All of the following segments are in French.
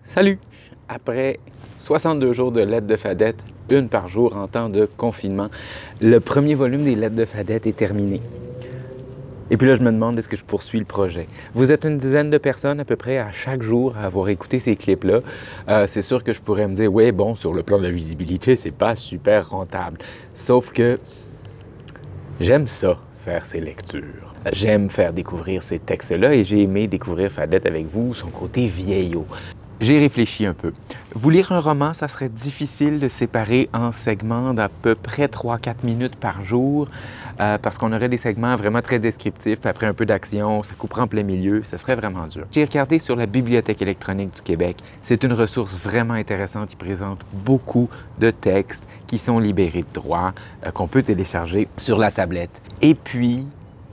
Salut! Après 62 jours de lettres de Fadette, une par jour en temps de confinement, le premier volume des lettres de Fadette est terminé. Et puis là, je me demande, est-ce que je poursuis le projet? Vous êtes une dizaine de personnes à peu près à chaque jour à avoir écouté ces clips-là. C'est sûr que je pourrais me dire, ouais, bon, sur le plan de la visibilité, c'est pas super rentable. Sauf que j'aime ça, faire ces lectures. J'aime faire découvrir ces textes-là et j'ai aimé découvrir Fadette avec vous, son côté vieillot. J'ai réfléchi un peu. Vous lire un roman, ça serait difficile de séparer en segments d'à peu près 3-4 minutes par jour parce qu'on aurait des segments vraiment très descriptifs, puis après un peu d'action, ça couperait en plein milieu, ça serait vraiment dur. J'ai regardé sur la Bibliothèque électronique du Québec. C'est une ressource vraiment intéressante qui présente beaucoup de textes qui sont libérés de droit, qu'on peut télécharger sur la tablette. Et puis,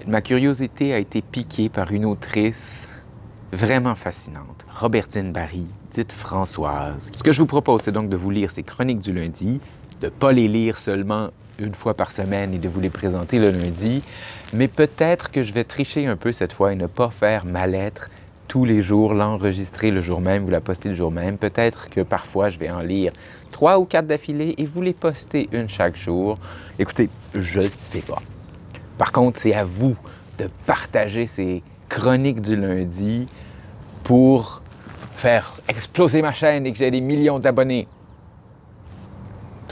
ma curiosité a été piquée par une autrice vraiment fascinante, Robertine Barry, dite Françoise. Ce que je vous propose, c'est donc de vous lire ces chroniques du lundi, de ne pas les lire seulement une fois par semaine et de vous les présenter le lundi, mais peut-être que je vais tricher un peu cette fois et ne pas faire ma lettre tous les jours, l'enregistrer le jour même, vous la poster le jour même. Peut-être que parfois, je vais en lire 3 ou 4 d'affilée et vous les poster une chaque jour. Écoutez, je ne sais pas. Par contre, c'est à vous de partager ces chroniques du lundi pour faire exploser ma chaîne et que j'ai des millions d'abonnés.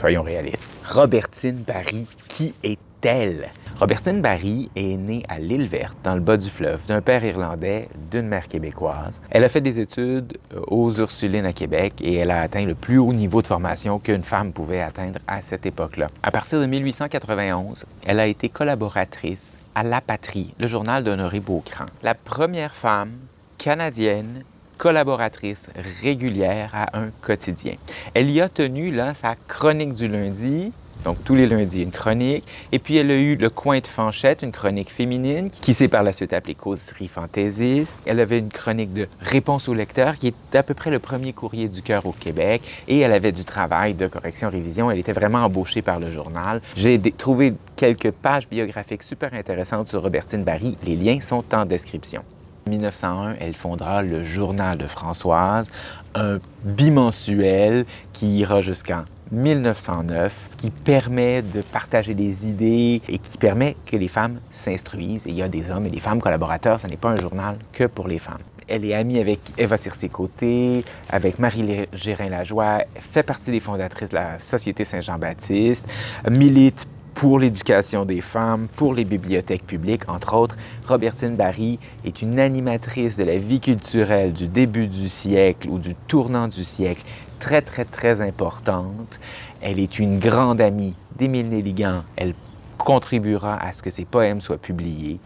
Soyons réalistes. Robertine Barry, qui est-elle? Robertine Barry est née à l'Île-Verte, dans le bas du fleuve, d'un père irlandais, d'une mère québécoise. Elle a fait des études aux Ursulines à Québec et elle a atteint le plus haut niveau de formation qu'une femme pouvait atteindre à cette époque-là. À partir de 1891, elle a été collaboratrice à La Patrie, le journal d'Honoré Beauchamp. La première femme canadienne collaboratrice régulière à un quotidien. Elle y a tenu là, sa chronique du lundi, donc tous les lundis une chronique, et puis elle a eu le coin de Fanchette, une chronique féminine, qui s'est par la suite appelée Causerie fantaisiste. Elle avait une chronique de réponse au lecteur, qui est à peu près le premier courrier du cœur au Québec, et elle avait du travail de correction-révision. Elle était vraiment embauchée par le journal. J'ai trouvé quelques pages biographiques super intéressantes sur Robertine Barry. Les liens sont en description. En 1901, elle fondera le Journal de Françoise, un bimensuel qui ira jusqu'en 1909, qui permet de partager des idées et qui permet que les femmes s'instruisent. Et il y a des hommes et des femmes collaborateurs, ce n'est pas un journal que pour les femmes. Elle est amie avec Eva Circé-Côté, avec Marie Gérin-Lajoie, fait partie des fondatrices de la Société Saint-Jean-Baptiste, milite pour l'éducation des femmes, pour les bibliothèques publiques, entre autres. Robertine Barry est une animatrice de la vie culturelle du début du siècle ou du tournant du siècle, très importante. Elle est une grande amie d'Émile Nelligan. Elle contribuera à ce que ses poèmes soient publiés,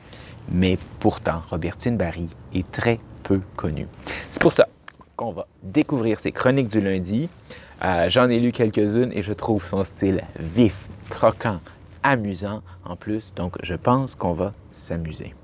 mais pourtant, Robertine Barry est très peu connue. C'est pour ça qu'on va découvrir ses chroniques du lundi. J'en ai lu quelques-unes et je trouve son style vif, croquant, amusant en plus, donc je pense qu'on va s'amuser.